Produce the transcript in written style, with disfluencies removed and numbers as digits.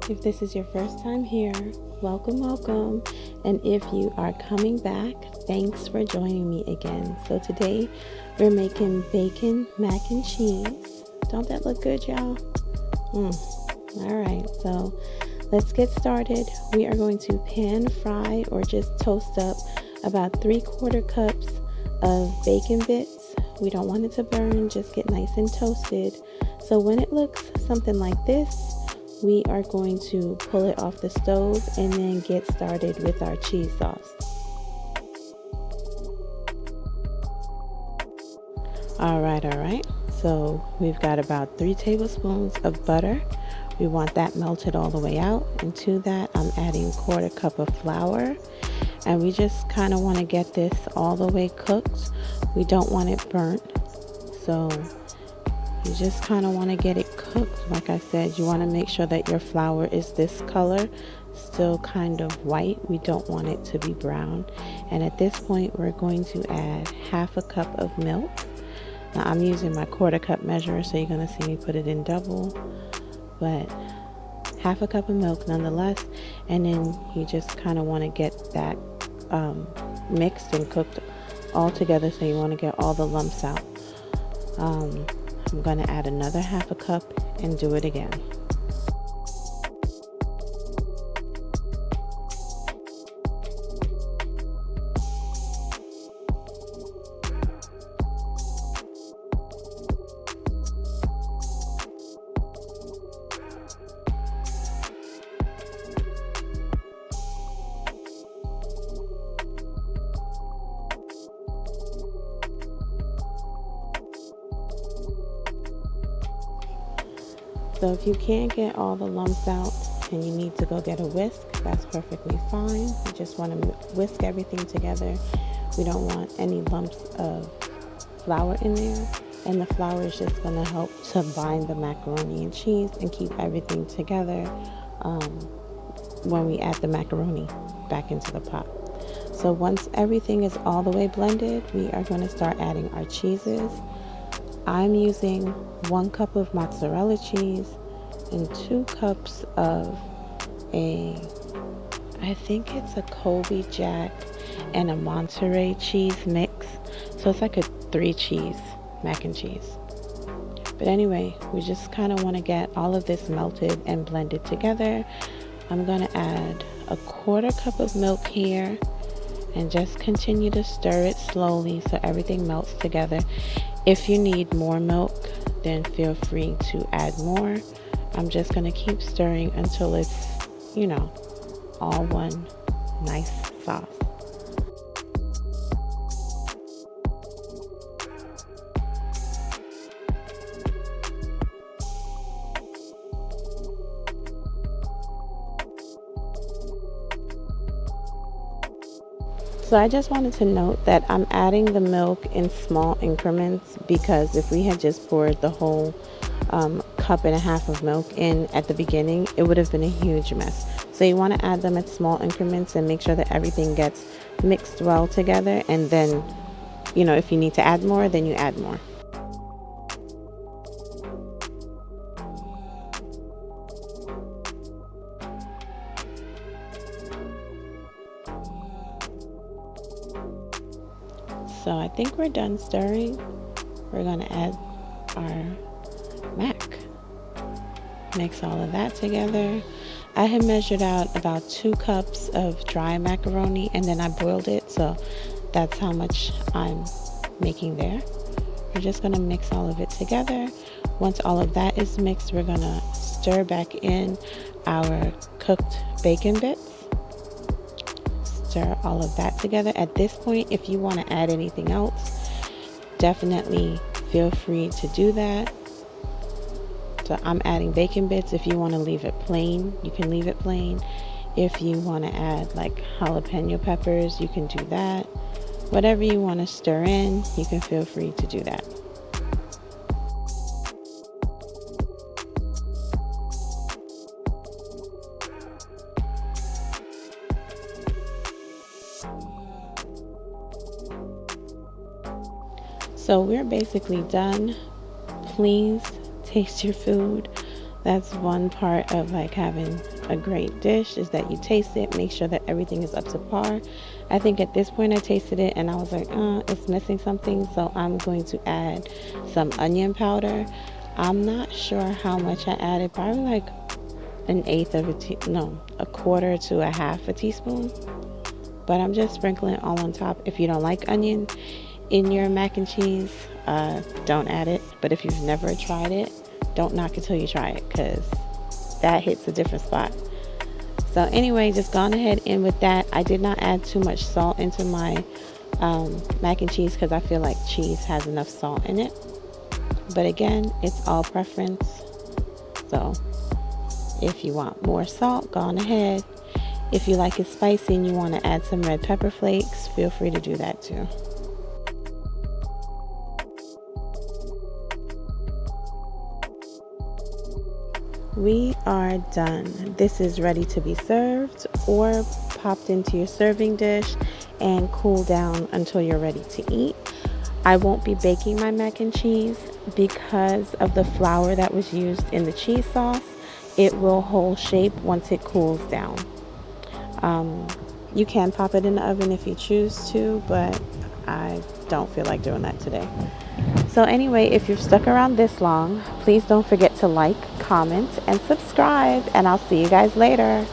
If this is your first time here, welcome, welcome. And if you are coming back, thanks for joining me again. So today we're making bacon mac and cheese. Don't that look good, y'all? All right, so let's get started. We are going to pan fry or just toast up about 3/4 cups of bacon bits. We don't want it to burn, just get nice and toasted. So when it looks something like this, we are going to pull it off the stove and then get started with our cheese sauce. All right. So we've got about 3 tablespoons of butter. We want that melted all the way out. And to that, I'm adding 1/4 cup of flour. And we just kind of want to get this all the way cooked. We don't want it burnt. So you just kind of want to get it cooked. Like I said, you want to make sure that your flour is this color, still kind of white. We don't want it to be brown. And at this point, we're going to add 1/2 cup of milk. Now I'm using my 1/4 cup measure, so you're going to see me put it in double, but 1/2 cup of milk nonetheless. And then you just kind of want to get that mixed and cooked all together, so you want to get all the lumps out. I'm going to add another 1/2 cup and do it again. So if you can't get all the lumps out and you need to go get a whisk, that's perfectly fine. You just want to whisk everything together. We don't want any lumps of flour in there. And the flour is just going to help to bind the macaroni and cheese and keep everything together when we add the macaroni back into the pot. So once everything is all the way blended, we are going to start adding our cheeses. I'm using 1 cup of mozzarella cheese and 2 cups of I think it's a Colby Jack and a Monterey cheese mix. So it's like a 3 cheese mac and cheese. But anyway, we just kind of want to get all of this melted and blended together. I'm going to add 1/4 cup of milk here and just continue to stir it slowly so everything melts together. If you need more milk, then feel free to add more. I'm just going to keep stirring until it's, all one nice sauce. So I just wanted to note that I'm adding the milk in small increments, because if we had just poured the whole 1.5 cups of milk in at the beginning, it would have been a huge mess. So you want to add them in small increments and make sure that everything gets mixed well together. And then, if you need to add more, then you add more. So I think we're done stirring. We're going to add our mac. Mix all of that together. I had measured out about 2 cups of dry macaroni and then I boiled it. So that's how much I'm making there. We're just going to mix all of it together. Once all of that is mixed, we're going to stir back in our cooked bacon bits. Stir all of that together. At this point, if you want to add anything else, definitely feel free to do that. So I'm adding bacon bits. If you want to leave it plain, you can leave it plain. If you want to add like jalapeno peppers, you can do that. Whatever you want to stir in, you can feel free to do that. So we're basically done. Please taste your food. That's one part of like having a great dish, is that you taste it, make sure that everything is up to par. I think at this point I tasted it and I was like, it's missing something, so I'm going to add some onion powder. I'm not sure how much I added, probably like an eighth of a quarter to a half a teaspoon. But I'm just sprinkling it all on top. If you don't like onion in your mac and cheese, don't add it. But if you've never tried it, don't knock it till you try it, because that hits a different spot. So anyway, just gone ahead in with that. I did not add too much salt into my mac and cheese because I feel like cheese has enough salt in it. But again, it's all preference. So if you want more salt, go on ahead. If you like it spicy and you want to add some red pepper flakes, feel free to do that too. We are done. This is ready to be served or popped into your serving dish and cool down until you're ready to eat. I won't be baking my mac and cheese because of the flour that was used in the cheese sauce. It will hold shape once it cools down. You can pop it in the oven if you choose to, but I don't feel like doing that today. So anyway, if you've stuck around this long, please don't forget to like, comment, and subscribe, and I'll see you guys later.